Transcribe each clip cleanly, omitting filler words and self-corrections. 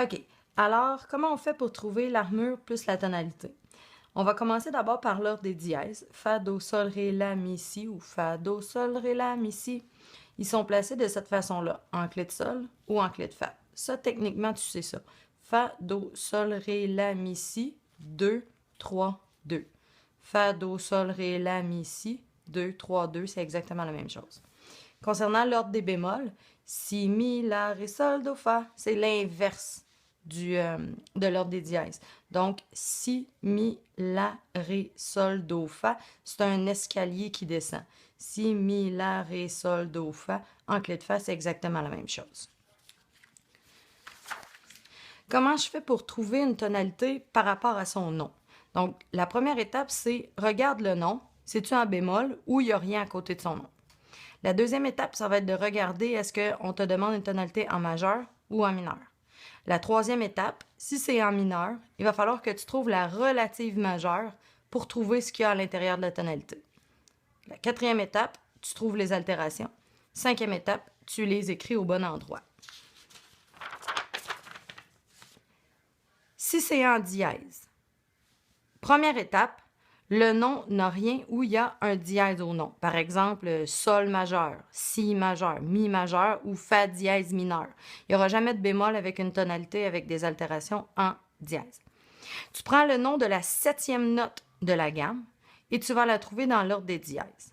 OK. Alors, comment on fait pour trouver l'armure plus la tonalité? On va commencer d'abord par l'ordre des dièses. Fa, Do, Sol, Ré, La, Mi, Si ou Fa, Do, Sol, Ré, La, Mi, Si. Ils sont placés de cette façon-là, en clé de Sol ou en clé de Fa. Ça, techniquement, tu sais ça. Fa, Do, Sol, Ré, La, Mi, Si, 2, 3, 2. Fa, Do, Sol, Ré, La, Mi, Si, 2, 3, 2, c'est exactement la même chose. Concernant l'ordre des bémols, Si, Mi, La, Ré, Sol, Do, Fa, c'est l'inverse de l'ordre des dièses. Donc, Si, Mi, La, Ré, Sol, Do, Fa, c'est un escalier qui descend. Si, Mi, La, Ré, Sol, Do, Fa, en clé de Fa, c'est exactement la même chose. Comment je fais pour trouver une tonalité par rapport à son nom? Donc, la première étape, c'est regarde le nom, c'est-tu en bémol ou il n'y a rien à côté de son nom. La deuxième étape, ça va être de regarder est-ce qu'on te demande une tonalité en majeur ou en mineur. La troisième étape, si c'est en mineur, il va falloir que tu trouves la relative majeure pour trouver ce qu'il y a à l'intérieur de la tonalité. La quatrième étape, tu trouves les altérations. Cinquième étape, tu les écris au bon endroit. Si c'est en dièse, première étape, le nom n'a rien où il y a un dièse au nom. Par exemple, Sol majeur, Si majeur, Mi majeur ou Fa dièse mineur. Il n'y aura jamais de bémol avec une tonalité avec des altérations en dièse. Tu prends le nom de la septième note de la gamme et tu vas la trouver dans l'ordre des dièses.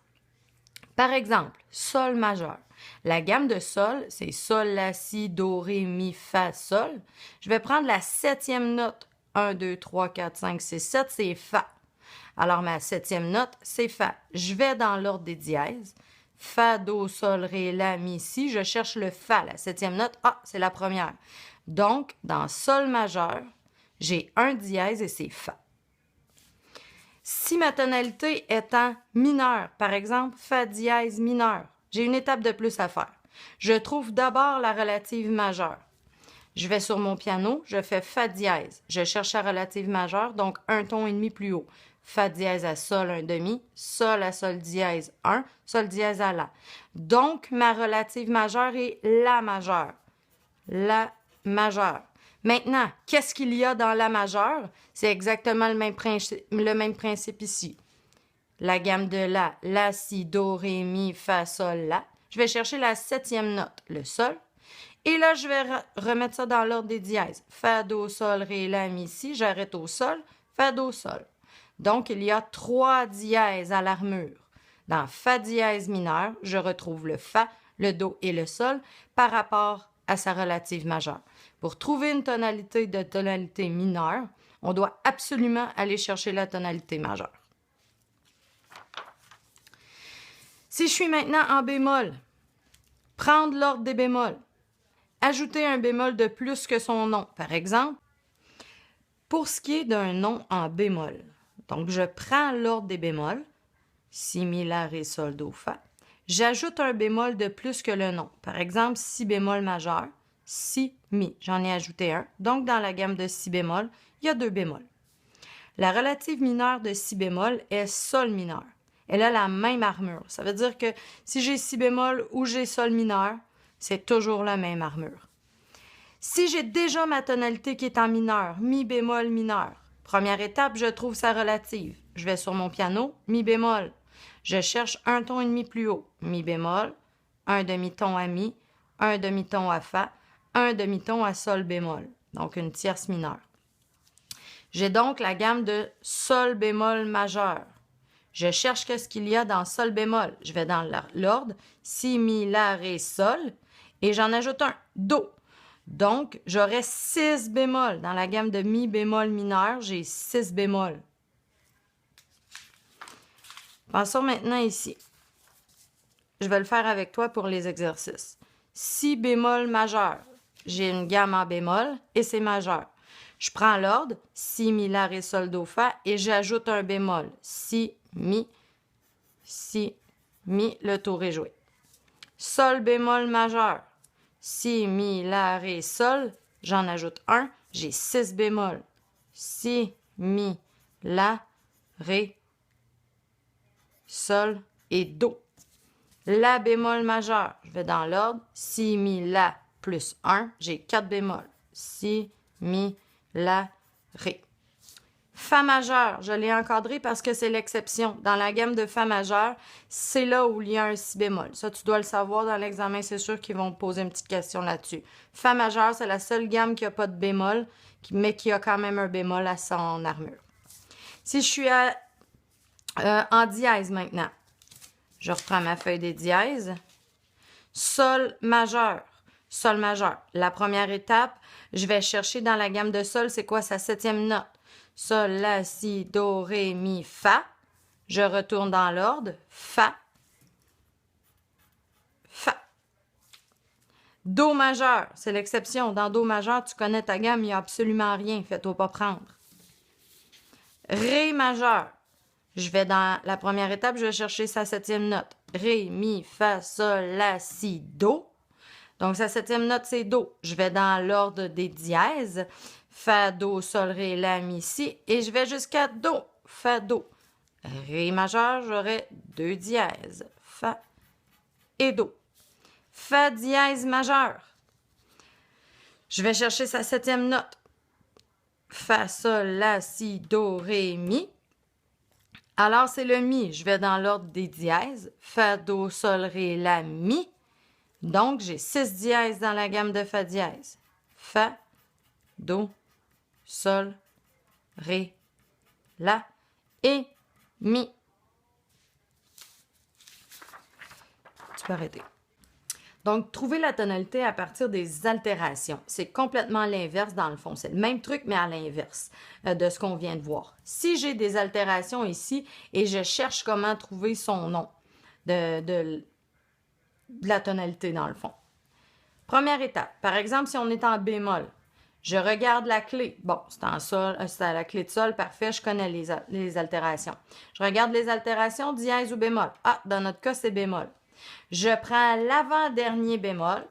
Par exemple, Sol majeur. La gamme de Sol, c'est Sol, La, Si, Do, Ré, Mi, Fa, Sol. Je vais prendre la septième note. 1, 2, 3, 4, 5, 6, 7, c'est Fa. Alors, ma septième note, c'est Fa. Je vais dans l'ordre des dièses. Fa, Do, Sol, Ré, La, Mi, Si. Je cherche le Fa, la septième note. Ah, c'est la première. Donc, dans Sol majeur, j'ai un dièse et c'est Fa. Si ma tonalité est en mineur, par exemple, Fa dièse mineur, j'ai une étape de plus à faire. Je trouve d'abord la relative majeure. Je vais sur mon piano, je fais Fa dièse. Je cherche la relative majeure, donc un ton et demi plus haut. Fa dièse à Sol, un demi. Sol à Sol dièse, 1. Sol dièse à La. Donc, ma relative majeure est La majeure. La majeure. Maintenant, qu'est-ce qu'il y a dans La majeure? C'est exactement le même principe ici. La gamme de La, Si, Do, Ré, Mi, Fa, Sol, La. Je vais chercher la septième note, le Sol. Et là, je vais remettre ça dans l'ordre des dièses. Fa, Do, Sol, Ré, La, Mi, Si. J'arrête au Sol. Fa, Do, Sol. Donc, il y a 3 dièses à l'armure. Dans Fa dièse mineur, je retrouve le Fa, le Do et le Sol par rapport à sa relative majeure. Pour trouver une tonalité de tonalité mineure, on doit absolument aller chercher la tonalité majeure. Si je suis maintenant en bémol, prendre l'ordre des bémols, ajouter un bémol de plus que son nom, par exemple, pour ce qui est d'un nom en bémol. Donc, je prends l'ordre des bémols, Si, Mi, La, Ré, Sol, Do, Fa. J'ajoute un bémol de plus que le nom. Par exemple, Si bémol majeur, Si, Mi. J'en ai ajouté un. Donc, dans la gamme de Si bémol, il y a 2 bémols. La relative mineure de Si bémol est Sol mineur. Elle a la même armure. Ça veut dire que si j'ai Si bémol ou j'ai Sol mineur, c'est toujours la même armure. Si j'ai déjà ma tonalité qui est en mineur, Mi bémol mineur, première étape, je trouve sa relative. Je vais sur mon piano, Mi bémol. Je cherche un ton et demi plus haut, Mi bémol, un demi-ton à Mi, un demi-ton à Fa, un demi-ton à Sol bémol, donc une tierce mineure. J'ai donc la gamme de Sol bémol majeur. Je cherche ce qu'il y a dans Sol bémol. Je vais dans l'ordre, Si, Mi, La, Ré, Sol, et j'en ajoute un, Do. Donc, j'aurai 6 bémols. Dans la gamme de Mi bémol mineur, j'ai 6 bémols. Passons maintenant ici. Je vais le faire avec toi pour les exercices. Si bémol majeur, j'ai une gamme en bémol et c'est majeur. Je prends l'ordre, Si, Mi, La, Ré, Sol, Do, Fa, et j'ajoute un bémol. Si, Mi, le tour est joué. Sol bémol majeur. Si, Mi, La, Ré, Sol, j'en ajoute un, j'ai 6 bémols. Si, Mi, La, Ré, Sol et Do. La bémol majeur, je vais dans l'ordre. Si, Mi, La plus 1, j'ai 4 bémols. si, mi, la, ré. Fa majeur, je l'ai encadré parce que c'est l'exception. Dans la gamme de Fa majeur, c'est là où il y a un Si bémol. Ça, tu dois le savoir dans l'examen, c'est sûr qu'ils vont te poser une petite question là-dessus. Fa majeur, c'est la seule gamme qui n'a pas de bémol, mais qui a quand même un bémol à son armure. Si je suis en dièse maintenant, je reprends ma feuille des dièses. Sol majeur. Sol majeur. La première étape, je vais chercher dans la gamme de sol, c'est quoi sa 7e note? Sol, la, si, do, ré, mi, fa. Je retourne dans l'ordre. Fa. Fa. Do majeur, c'est l'exception. Dans Do majeur, tu connais ta gamme, il n'y a absolument rien. Fais-toi pas prendre. Ré majeur. Je vais dans la première étape, je vais chercher sa 7e note. Ré, mi, fa, sol, la, si, do. Donc, sa 7e note, c'est do. Je vais dans l'ordre des dièses. Fa, do, sol, ré, la, mi, si. Et je vais jusqu'à do. Fa, do. Ré majeur, j'aurai 2 dièses. Fa et do. Fa dièse majeur. Je vais chercher sa 7e note. Fa, sol, la, si, do, ré, mi. Alors, c'est le mi. Je vais dans l'ordre des dièses. Fa, do, sol, ré, la, mi. Donc, j'ai 6 dièses dans la gamme de Fa dièse. Fa, do, sol, ré, la et mi. Tu peux arrêter. Donc, trouver la tonalité à partir des altérations. C'est complètement l'inverse dans le fond. C'est le même truc, mais à l'inverse de ce qu'on vient de voir. Si j'ai des altérations ici et je cherche comment trouver son nom de la tonalité dans le fond. Première étape. Par exemple, si on est en bémol, je regarde la clé. Bon, c'est en sol, c'est à la clé de sol, parfait, je connais les altérations. Je regarde les altérations, dièse ou bémol. Ah, dans notre cas, c'est bémol. Je prends l'avant-dernier bémol.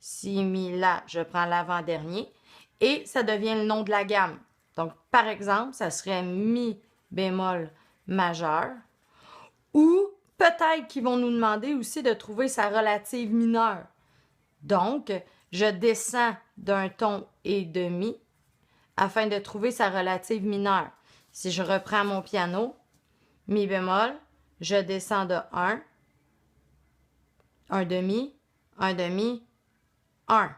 Si, mi, la, je prends l'avant-dernier. Et ça devient le nom de la gamme. Donc, par exemple, ça serait mi bémol majeur. Ou peut-être qu'ils vont nous demander aussi de trouver sa relative mineure. Donc, je descends d'un ton et demi afin de trouver sa relative mineure. Si je reprends mon piano, mi bémol, je descends de 1 demi, 1.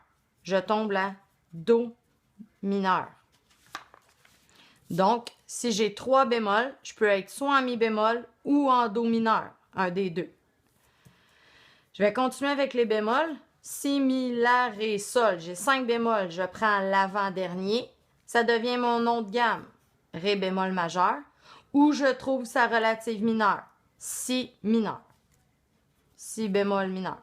Je tombe à do mineur. Donc, si j'ai 3 bémols, je peux être soit en mi bémol ou en do mineur, un des deux. Je vais continuer avec les bémols. Si, mi, la, ré, sol. J'ai 5 bémols, je prends l'avant-dernier. Ça devient mon nom de gamme, ré bémol majeur, où je trouve sa relative mineure, si mineur. Si bémol mineur.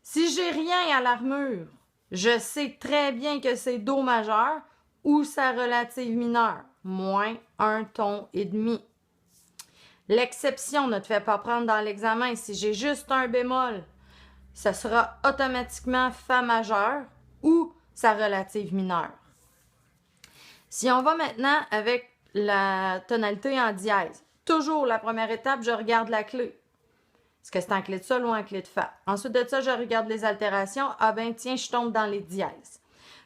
Si j'ai rien à l'armure, je sais très bien que c'est do majeur ou sa relative mineure, moins 1 ton et demi. L'exception ne te fait pas prendre dans l'examen. Si j'ai juste un bémol, ça sera automatiquement Fa majeur ou sa relative mineure. Si on va maintenant avec la tonalité en dièse, toujours la première étape, je regarde la clé. Est-ce que c'est en clé de sol ou en clé de Fa? Ensuite de ça, je regarde les altérations. Ah ben tiens, je tombe dans les dièses.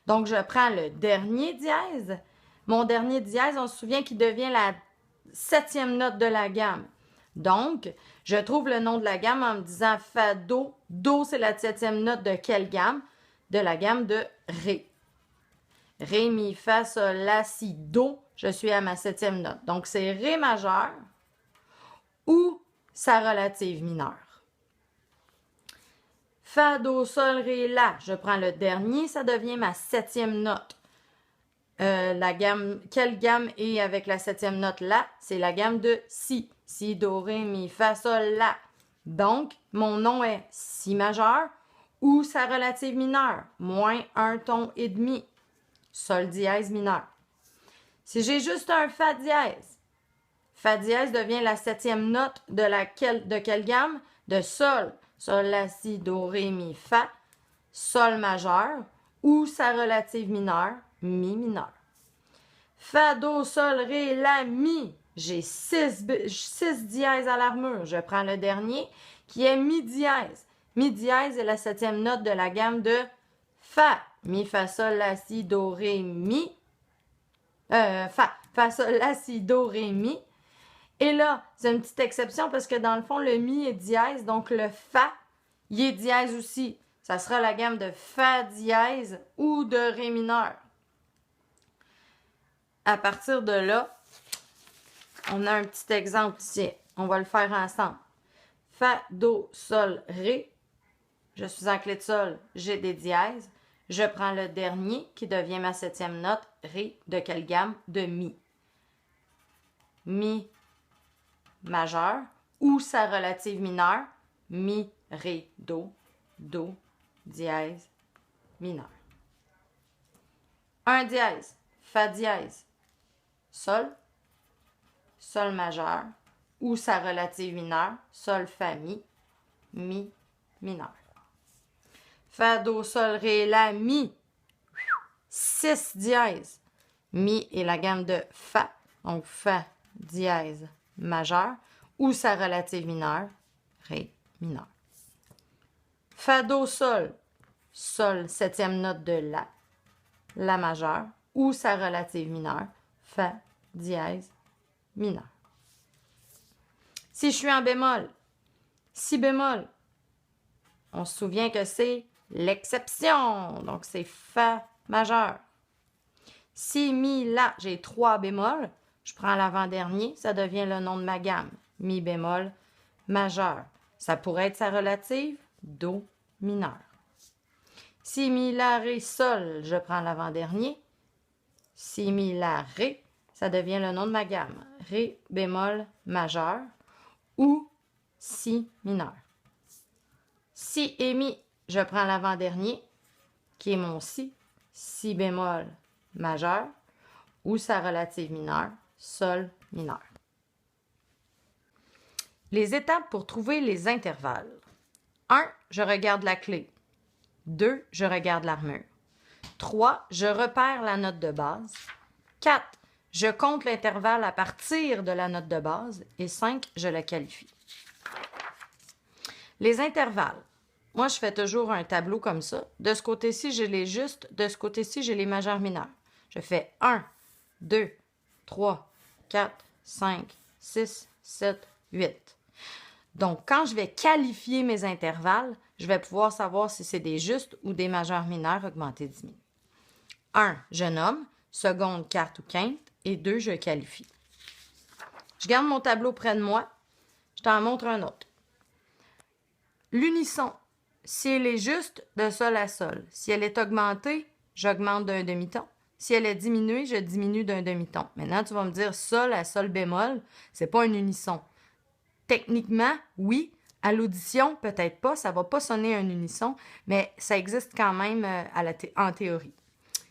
Donc, je prends le dernier dièse. Mon dernier dièse, on se souvient qu'il devient la 7e note de la gamme. Donc, je trouve le nom de la gamme en me disant Fa, Do. Do, c'est la 7e note de quelle gamme? De la gamme de Ré. Ré, mi, Fa, Sol, La, Si, Do. Je suis à ma 7e note. Donc, c'est Ré majeur ou sa relative mineure. Fa, Do, Sol, Ré, La. Je prends le dernier, ça devient ma 7e note. Quelle gamme est avec la 7e note La? C'est la gamme de Si. Si, Do, Ré, Mi, Fa, Sol, La. Donc, mon nom est Si majeur ou sa relative mineure, moins 1 ton et demi. Sol dièse mineur. Si j'ai juste un Fa dièse devient la 7e note de quelle gamme? De Sol. Sol, La, Si, Do, Ré, Mi, Fa. Sol majeur ou sa relative mineure, Mi mineur. Fa, Do, Sol, Ré, La, Mi. J'ai 6 dièses à l'armure. Je prends le dernier qui est Mi dièse. Mi dièse est la 7e note de la gamme de Fa. Mi, fa, sol, la, si, do, ré, mi. Fa, sol, la, si, do, ré, mi. Et là, c'est une petite exception parce que dans le fond, le mi est dièse, donc le fa, il est dièse aussi. Ça sera la gamme de fa dièse ou de ré mineur. À partir de là, on a un petit exemple ici. On va le faire ensemble. Fa, do, sol, ré. Je suis en clé de sol, j'ai des dièses. Je prends le dernier qui devient ma 7e note. Ré, de quelle gamme? De mi. Mi majeur ou sa relative mineure. Mi, ré, do, dièse, mineur. Un dièse, fa dièse, sol, sol majeur ou sa relative mineure, sol, fa, mi mineur. Fa, do, sol, ré, la, mi. 6 dièses. Mi est la gamme de fa, donc fa dièse majeur ou sa relative mineure, ré mineur. Fa, do, sol, sol, 7e note de la majeure ou sa relative mineure, fa dièse mineur. Si je suis en bémol, si bémol, on se souvient que c'est l'exception, donc c'est fa majeur. Si, mi, la, j'ai 3 bémols, je prends l'avant-dernier, ça devient le nom de ma gamme. Mi bémol majeur. Ça pourrait être sa relative, do mineur. Si, mi, la, ré, sol, je prends l'avant-dernier. Si, mi, la, ré, ça devient le nom de ma gamme. Ré bémol majeur ou si mineur. Si et mi, je prends l'avant-dernier, qui est mon si bémol majeur, ou sa relative mineure, sol mineur. Les étapes pour trouver les intervalles. 1. Je regarde la clé. 2. Je regarde l'armure. 3. Je repère la note de base. 4. Je compte l'intervalle à partir de la note de base. Et 5. Je la qualifie. Les intervalles. Moi, je fais toujours un tableau comme ça. De ce côté-ci, j'ai les justes. De ce côté-ci, j'ai les majeurs mineurs. Je fais 1, 2, 3, 4, 5, 6, 7, 8. Donc, quand je vais qualifier mes intervalles, je vais pouvoir savoir si c'est des justes ou des majeurs mineurs augmentés diminués. 1, je nomme, seconde, quarte ou quinte, et 2, je qualifie. Je garde mon tableau près de moi. Je t'en montre un autre. L'unisson, si elle est juste, de sol à sol. Si elle est augmentée, j'augmente d'un demi-ton. Si elle est diminuée, je diminue d'un demi-ton. Maintenant, tu vas me dire sol à sol bémol, c'est pas un unisson. Techniquement, oui. À l'audition, peut-être pas. Ça va pas sonner un unisson, mais ça existe quand même en théorie.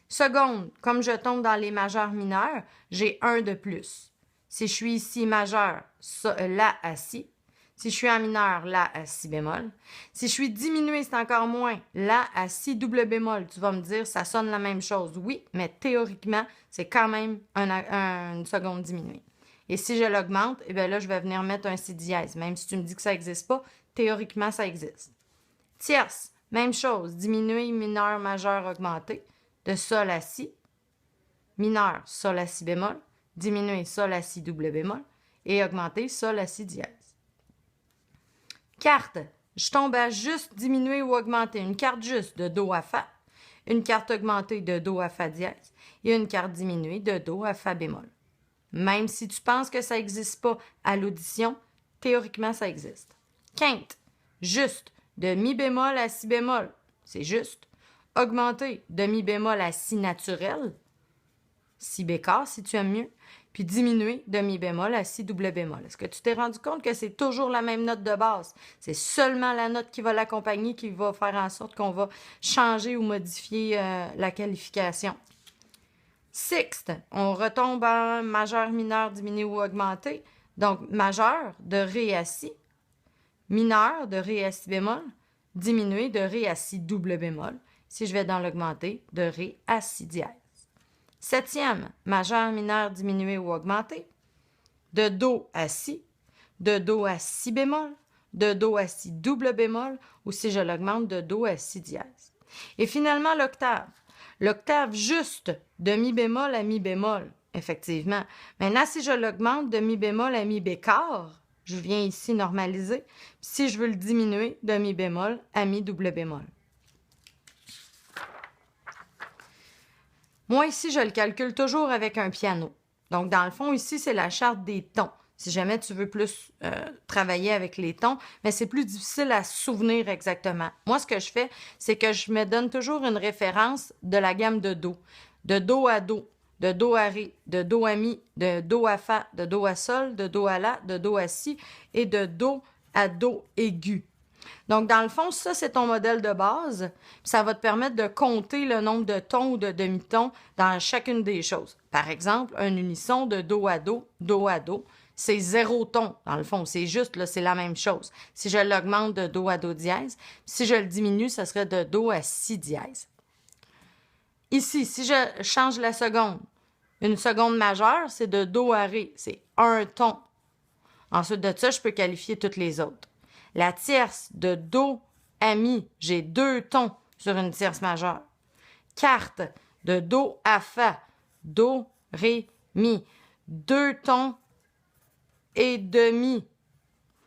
Seconde, comme je tombe dans les majeurs mineurs, j'ai un de plus. Si je suis ici majeur, la à si. Si je suis en mineur, la à si bémol. Si je suis diminué, c'est encore moins. La à si double bémol. Tu vas me dire, ça sonne la même chose. Oui, mais théoriquement, c'est quand même une seconde diminuée. Et si je l'augmente, eh bien là, je vais venir mettre un si dièse. Même si tu me dis que ça n'existe pas, théoriquement, ça existe. Tierce, même chose. Diminué, mineur, majeur, augmenté. De sol à si. Mineur, sol à si bémol. Diminué, sol à si double bémol. Et augmenté, sol à si dièse. Carte, je tombe à juste diminuer ou augmenter. Une carte juste de do à fa, une carte augmentée de do à fa dièse et une carte diminuée de do à fa bémol. Même si tu penses que ça n'existe pas à l'audition, théoriquement, ça existe. Quinte, juste de mi bémol à si bémol, c'est juste. Augmenté de mi bémol à si naturel, si bécard si tu aimes mieux, puis diminuer de mi bémol à si double bémol. Est-ce que tu t'es rendu compte que c'est toujours la même note de base? C'est seulement la note qui va l'accompagner qui va faire en sorte qu'on va changer ou modifier la qualification. Sixte, on retombe en majeur, mineur, diminué ou augmenté. Donc, majeur de ré à si, mineur de ré à si bémol, diminué de ré à si double bémol. Si je vais dans l'augmenté, de ré à si dièse. Septième, majeur, mineur, diminué ou augmenté. De do à si, de do à si bémol, de do à si double bémol, ou si je l'augmente, de do à si dièse. Et finalement, l'octave. L'octave juste de mi bémol à mi bémol, effectivement. Maintenant, si je l'augmente de mi bémol à mi béquart, je viens ici normaliser. Si je veux le diminuer de mi bémol à mi double bémol. Moi, ici, je le calcule toujours avec un piano. Donc, dans le fond, ici, c'est la charte des tons. Si jamais tu veux plus travailler avec les tons, mais c'est plus difficile à se souvenir exactement. Moi, ce que je fais, c'est que je me donne toujours une référence de la gamme de Do. De Do à Do, de Do à Ré, de Do à Mi, de Do à Fa, de Do à Sol, de Do à La, de Do à Si et de Do à Do aigu. Donc, dans le fond, ça, c'est ton modèle de base. Ça va te permettre de compter le nombre de tons ou de demi-tons dans chacune des choses. Par exemple, un unisson de Do à Do, c'est 0 ton, dans le fond. C'est juste, là, c'est la même chose. Si je l'augmente de Do à Do dièse, si je le diminue, ça serait de Do à Si dièse. Ici, si je change la seconde, une seconde majeure, c'est de Do à Ré, c'est un ton. Ensuite de ça, je peux qualifier toutes les autres. La tierce de Do à Mi, j'ai 2 tons sur une tierce majeure. Quarte de Do à Fa, Do, Ré, Mi, 2 tons et demi.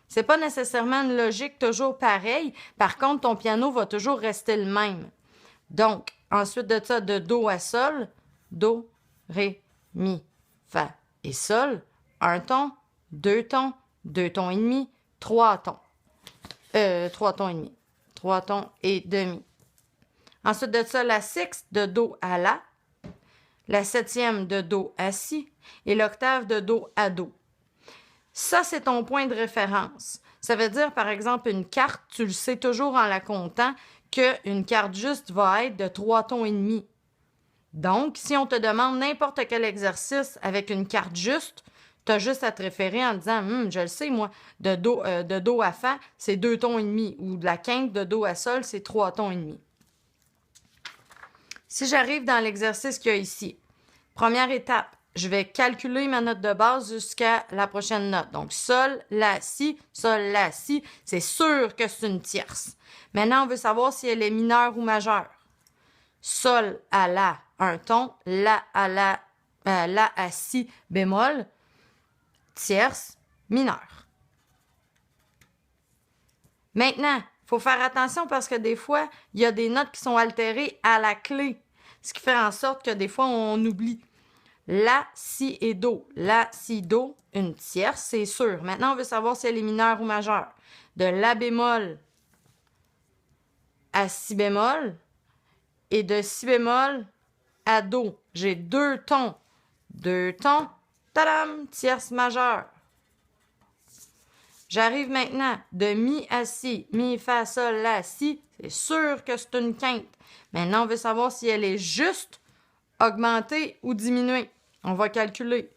C'est pas nécessairement une logique toujours pareille. Par contre, ton piano va toujours rester le même. Donc, ensuite de ça, de Do à Sol, Do, Ré, Mi, Fa et Sol, 1 ton, 2 tons, 2 tons et demi, 3 tons. 3 tons et demi. 3 tons et demi. Ensuite de ça, la sixte de Do à la septième de Do à Si et l'octave de Do à Do. Ça, c'est ton point de référence. Ça veut dire, par exemple, une carte, tu le sais toujours en la comptant, qu'une carte juste va être de 3 tons et demi. Donc, si on te demande n'importe quel exercice avec une carte juste, tu as juste à te référer en disant « je le sais, moi, de do à Fa, c'est 2 tons et demi. » ou de la quinte de Do à Sol, c'est 3 tons et demi. Si j'arrive dans l'exercice qu'il y a ici, première étape, je vais calculer ma note de base jusqu'à la prochaine note. Donc, Sol, La, Si, c'est sûr que c'est une tierce. Maintenant, on veut savoir si elle est mineure ou majeure. Sol à La, un ton, La à Si bémol, tierce, mineure. Maintenant, il faut faire attention parce que des fois, il y a des notes qui sont altérées à la clé, ce qui fait en sorte que des fois, on oublie. La, Si et Do. La, Si, Do, une tierce, c'est sûr. Maintenant, on veut savoir si elle est mineure ou majeure. De La bémol à Si bémol et de Si bémol à Do. J'ai 2 tons. 2 tons, tadam, tierce majeure. J'arrive maintenant de Mi à Si, Mi, Fa, Sol, La, Si. C'est sûr que c'est une quinte. Maintenant, on veut savoir si elle est juste, augmentée ou diminuée. On va calculer.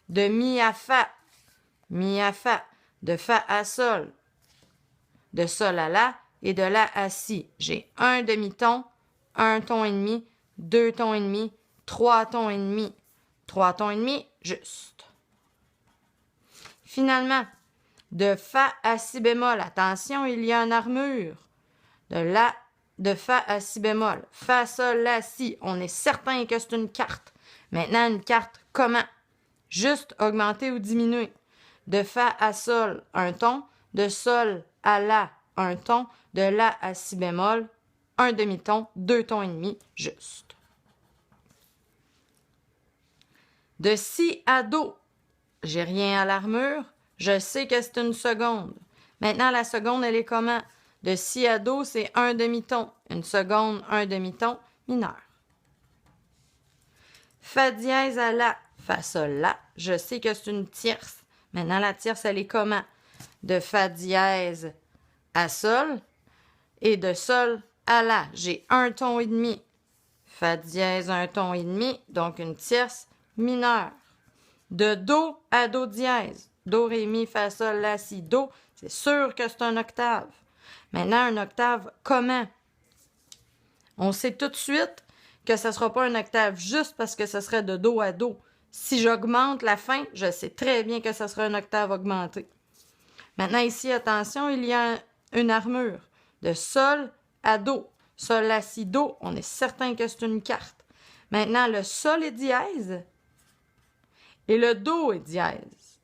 De Mi à Fa, de Fa à Sol, de Sol à La et de La à Si. J'ai un demi-ton, 1 ton et demi, 2 tons et demi, 3 tons et demi. 3 tons et demi, juste. Finalement, de Fa à Si bémol, attention, il y a une armure. De Fa à Si bémol, Fa, Sol, La, Si, on est certain que c'est une carte. Maintenant, une carte, comment? Juste augmenter ou diminuer. De Fa à Sol, un ton. De Sol à La, un ton. De La à Si bémol, un demi-ton, 2 tons et demi, juste. De Si à Do, j'ai rien à l'armure. Je sais que c'est une seconde. Maintenant, la seconde, elle est comment? De Si à Do, c'est un demi-ton. Une seconde, un demi-ton, mineur. Fa dièse à La, Fa, Sol, La. Je sais que c'est une tierce. Maintenant, la tierce, elle est comment? De Fa dièse à Sol et de Sol à La. J'ai un ton et demi. Fa dièse, un ton et demi, donc une tierce mineure. De Do à Do dièse. Do, Ré, Mi, Fa, Sol, La, Si, Do. C'est sûr que c'est un octave. Maintenant, un octave, comment? On sait tout de suite que ce ne sera pas un octave juste parce que ce serait de Do à Do. Si j'augmente la fin, je sais très bien que ce sera un octave augmenté. Maintenant, ici, attention, il y a une armure. De Sol à Do. Sol, La, Si, Do, on est certain que c'est une carte. Maintenant, le sol est dièse et le do est dièse.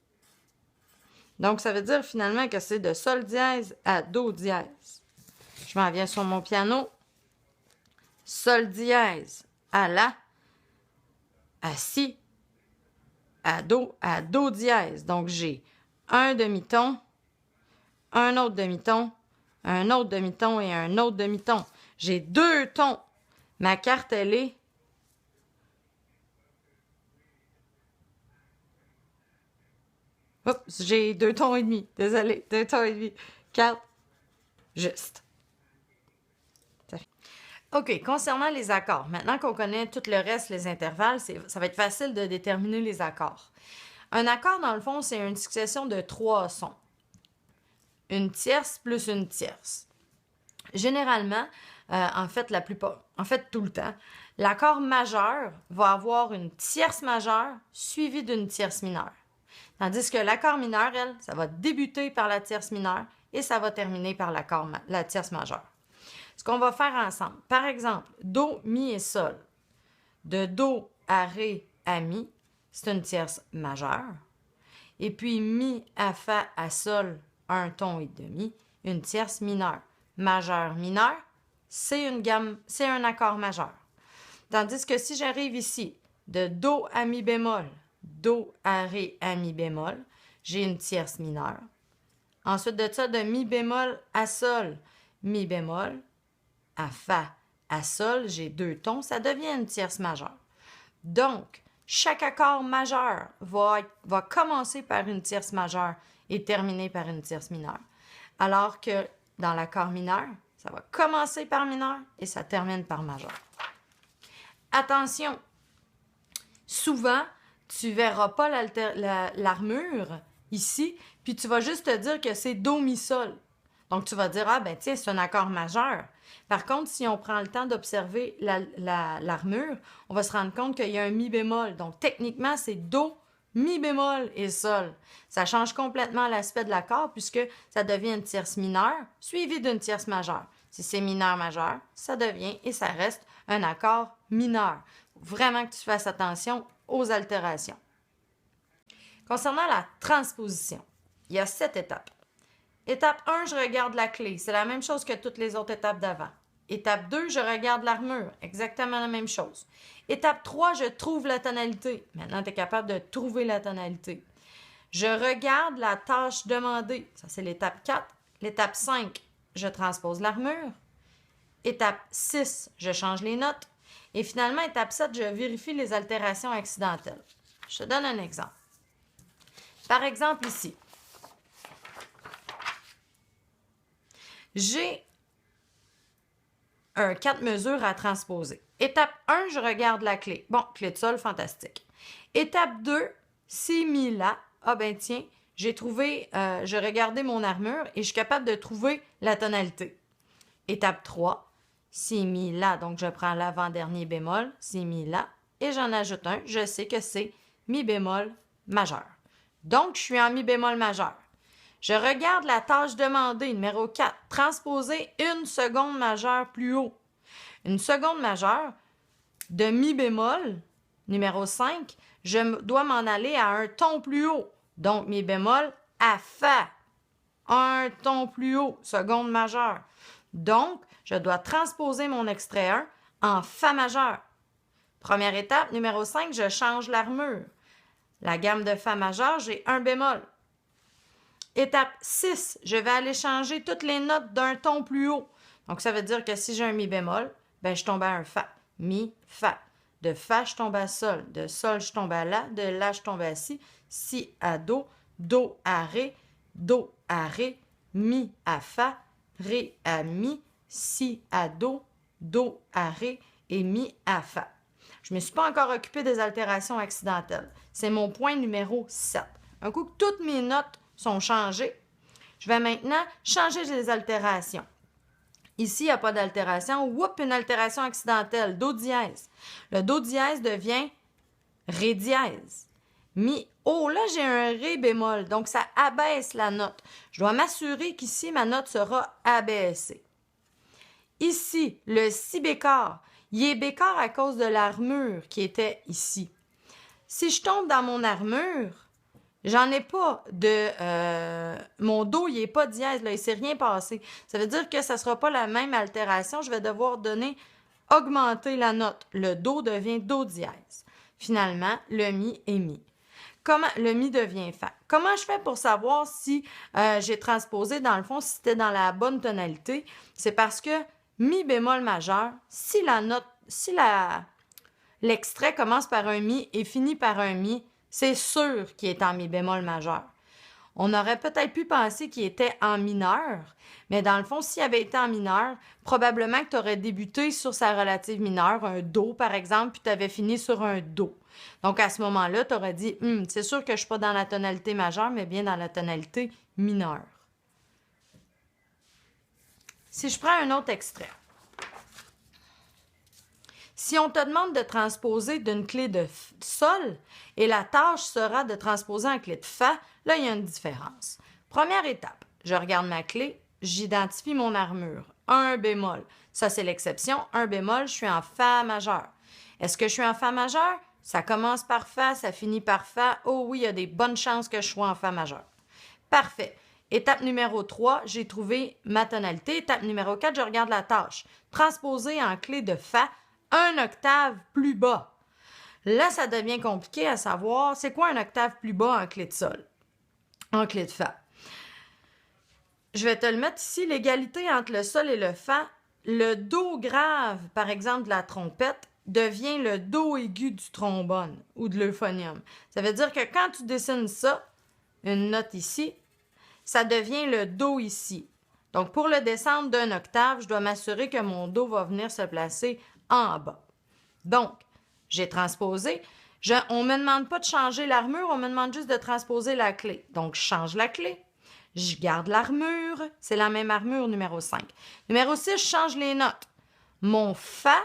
Donc, ça veut dire finalement que c'est de sol dièse à do dièse. Je m'en viens sur mon piano. Sol dièse à la, à si, à do dièse. Donc, j'ai un demi-ton, un autre demi-ton, un autre demi-ton et un autre demi-ton. J'ai 2 tons. Ma carte, elle est oups, j'ai 2 tons et demi. Désolée, 2 tons et demi. Carte juste. OK, concernant les accords, maintenant qu'on connaît tout le reste, les intervalles, ça va être facile de déterminer les accords. Un accord, dans le fond, c'est une succession de 3 sons. Une tierce plus une tierce. Généralement, en fait tout le temps, l'accord majeur va avoir une tierce majeure suivie d'une tierce mineure. Tandis que l'accord mineur, elle, ça va débuter par la tierce mineure et ça va terminer par la tierce majeure. Ce qu'on va faire ensemble, par exemple, do, mi et sol. De do à ré à mi, c'est une tierce majeure. Et puis mi à fa à sol, un ton et demi, une tierce mineure. Majeur, mineur, c'est un accord majeur. Tandis que si j'arrive ici, de do à mi bémol, do à ré à mi bémol, j'ai une tierce mineure. Ensuite de ça, de mi bémol à sol, mi bémol, à fa à sol, j'ai 2 tons, ça devient une tierce majeure. Donc, chaque accord majeur va commencer par une tierce majeure et terminer par une tierce mineure. Alors que dans l'accord mineur, ça va commencer par mineur et ça termine par majeur. Attention, souvent, tu ne verras pas l'armure ici, puis tu vas juste te dire que c'est do, mi, sol. Donc, tu vas dire, ah ben tiens, c'est un accord majeur. Par contre, si on prend le temps d'observer l'armure, on va se rendre compte qu'il y a un mi bémol. Donc, techniquement, c'est do, mi bémol et sol. Ça change complètement l'aspect de l'accord puisque ça devient une tierce mineure suivie d'une tierce majeure. Si c'est mineur majeur, ça devient et ça reste un accord mineur. Vraiment que tu fasses attention aux altérations. Concernant la transposition, il y a 7 étapes. Étape 1, je regarde la clé. C'est la même chose que toutes les autres étapes d'avant. Étape 2, je regarde l'armure. Exactement la même chose. Étape 3, je trouve la tonalité. Maintenant, tu es capable de trouver la tonalité. Je regarde la tâche demandée. Ça, c'est l'étape 4. L'étape 5, je transpose l'armure. Étape 6, je change les notes. Et finalement, étape 7, je vérifie les altérations accidentelles. Je te donne un exemple. Par exemple, ici, j'ai un 4 mesures à transposer. Étape 1, je regarde la clé. Bon, clé de sol, fantastique. Étape 2, si, mi, la. Ah ben tiens, j'ai regardé mon armure et je suis capable de trouver la tonalité. Étape 3, si, mi, la. Donc, je prends l'avant-dernier bémol, si, mi, la. Et j'en ajoute un. Je sais que c'est mi bémol majeur. Donc, je suis en mi bémol majeur. Je regarde la tâche demandée, numéro 4, transposer une seconde majeure plus haut. Une seconde majeure de mi bémol, numéro 5, je dois m'en aller à un ton plus haut. Donc, mi bémol à fa. Un ton plus haut, seconde majeure. Donc, je dois transposer mon extrait 1 en fa majeur. Première étape, numéro 5, je change l'armure. La gamme de fa majeur, j'ai un bémol. Étape 6, je vais aller changer toutes les notes d'un ton plus haut. Donc, ça veut dire que si j'ai un mi bémol, ben, je tombe à un fa. Mi, fa. De fa, je tombe à sol. De sol, je tombe à la. De la, je tombe à si à do. Do à ré. Do à ré. Mi à fa. Ré à mi. Si à do. Do à ré. Et mi à fa. Je ne me suis pas encore occupée des altérations accidentelles. C'est mon point numéro 7. Un coup que toutes mes notes sont changées, je vais maintenant changer les altérations. Ici, il n'y a pas d'altération. Oups, une altération accidentelle. Do dièse. Le do dièse devient ré dièse. Mi. Oh, là, j'ai un ré bémol. Donc, ça abaisse la note. Je dois m'assurer qu'ici, ma note sera abaissée. Ici, le si bécard, Il est bécard à cause de l'armure qui était ici. Si je tombe dans mon armure, j'en ai pas de... mon Do, il n'est pas dièse, là, il ne s'est rien passé. Ça veut dire que ça ne sera pas la même altération. Je vais devoir augmenter la note. Le Do devient Do dièse. Finalement, le Mi est Mi. Comment le Mi devient Fa? Comment je fais pour savoir si j'ai transposé, dans le fond, si c'était dans la bonne tonalité? C'est parce que Mi bémol majeur, si l'extrait commence par un Mi et finit par un Mi, c'est sûr qu'il est en Mi bémol majeur. On aurait peut-être pu penser qu'il était en mineur, mais dans le fond, s'il avait été en mineur, probablement que tu aurais débuté sur sa relative mineure, un Do par exemple, puis tu avais fini sur un Do. Donc à ce moment-là, tu aurais dit c'est sûr que je ne suis pas dans la tonalité majeure, mais bien dans la tonalité mineure. Si je prends un autre extrait. Si on te demande de transposer d'une clé de Sol et la tâche sera de transposer en clé de Fa, là, il y a une différence. Première étape, je regarde ma clé, j'identifie mon armure. Un bémol, ça c'est l'exception. Un bémol, je suis en Fa majeur. Est-ce que je suis en Fa majeur? Ça commence par Fa, ça finit par Fa. Oh oui, il y a des bonnes chances que je sois en Fa majeur. Parfait. Étape numéro 3, j'ai trouvé ma tonalité. Étape numéro 4, je regarde la tâche. Transposer en clé de Fa, un octave plus bas. Là, ça devient compliqué à savoir c'est quoi un octave plus bas en clé de Sol, en clé de Fa. Je vais te le mettre ici, l'égalité entre le Sol et le Fa. Le Do grave, par exemple, de la trompette, devient le Do aigu du trombone ou de l'euphonium. Ça veut dire que quand tu dessines ça, une note ici, ça devient le Do ici. Donc, pour le descendre d'un octave, je dois m'assurer que mon Do va venir se placer en bas. Donc, j'ai transposé. On ne me demande pas de changer l'armure, on me demande juste de transposer la clé. Donc, je change la clé. Je garde l'armure. C'est la même armure numéro 5. Numéro 6, je change les notes. Mon Fa,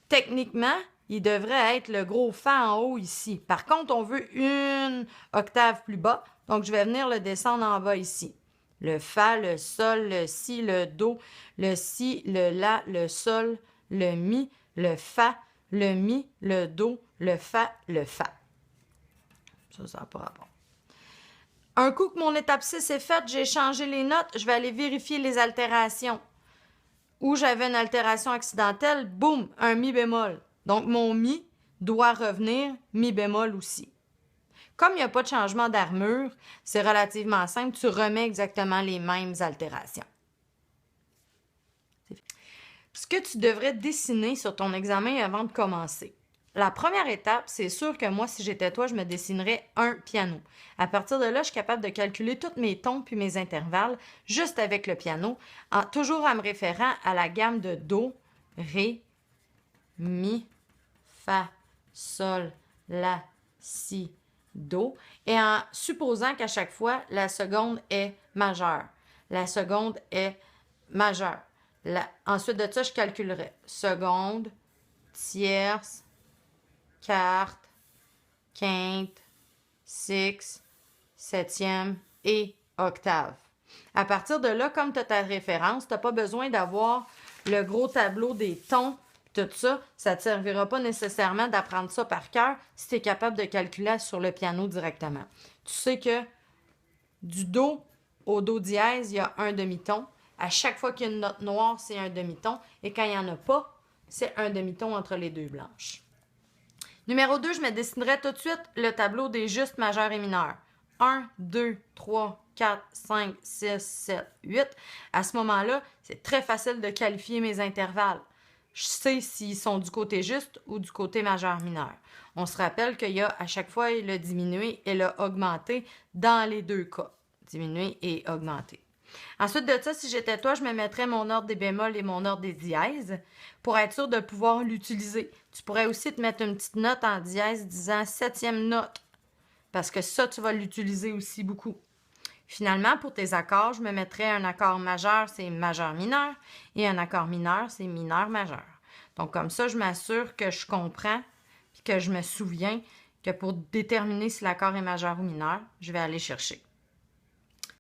techniquement, il devrait être le gros Fa en haut ici. Par contre, on veut une octave plus bas. Donc, je vais venir le descendre en bas ici. Le Fa, le Sol, le Si, le Do, le Si, le La, le Sol, le Mi, le Fa, le Mi, le Do, le Fa, le Fa. Ça n'a pas rapport. Un coup que mon étape 6 est faite, j'ai changé les notes, je vais aller vérifier les altérations. Où j'avais une altération accidentelle, boum, un Mi bémol. Donc, mon Mi doit revenir Mi bémol aussi. Comme il n'y a pas de changement d'armure, c'est relativement simple, tu remets exactement les mêmes altérations. Ce que tu devrais dessiner sur ton examen avant de commencer. La première étape, c'est sûr que moi, si j'étais toi, je me dessinerais un piano. À partir de là, je suis capable de calculer tous mes tons puis mes intervalles juste avec le piano, toujours en me référant à la gamme de Do, Ré, Mi, Fa, Sol, La, Si, Do, et en supposant qu'à chaque fois, la seconde est majeure. La seconde est majeure. Ensuite de ça, je calculerai seconde, tierce, quarte, quinte, sixte, septième et octave. À partir de là, comme tu as ta référence, tu n'as pas besoin d'avoir le gros tableau des tons, tout ça. Ça ne te servira pas nécessairement d'apprendre ça par cœur si tu es capable de calculer sur le piano directement. Tu sais que du Do au Do dièse, il y a un demi-ton. À chaque fois qu'il y a une note noire, c'est un demi-ton. Et quand il n'y en a pas, c'est un demi-ton entre les deux blanches. Numéro 2, je me dessinerai tout de suite le tableau des justes majeurs et mineurs. 1, 2, 3, 4, 5, 6, 7, 8. À ce moment-là, c'est très facile de qualifier mes intervalles. Je sais s'ils sont du côté juste ou du côté majeur-mineur. On se rappelle qu'il y a à chaque fois le diminué et le augmenté dans les deux cas. Diminué et augmenté. Ensuite de ça, si j'étais toi, je me mettrais mon ordre des bémols et mon ordre des dièses pour être sûr de pouvoir l'utiliser. Tu pourrais aussi te mettre une petite note en dièse disant 7e note parce que ça, tu vas l'utiliser aussi beaucoup. Finalement, pour tes accords, je me mettrais un accord majeur, c'est majeur-mineur, et un accord mineur, c'est mineur-majeur. Donc, comme ça, je m'assure que je comprends et que je me souviens que pour déterminer si l'accord est majeur ou mineur, je vais aller chercher.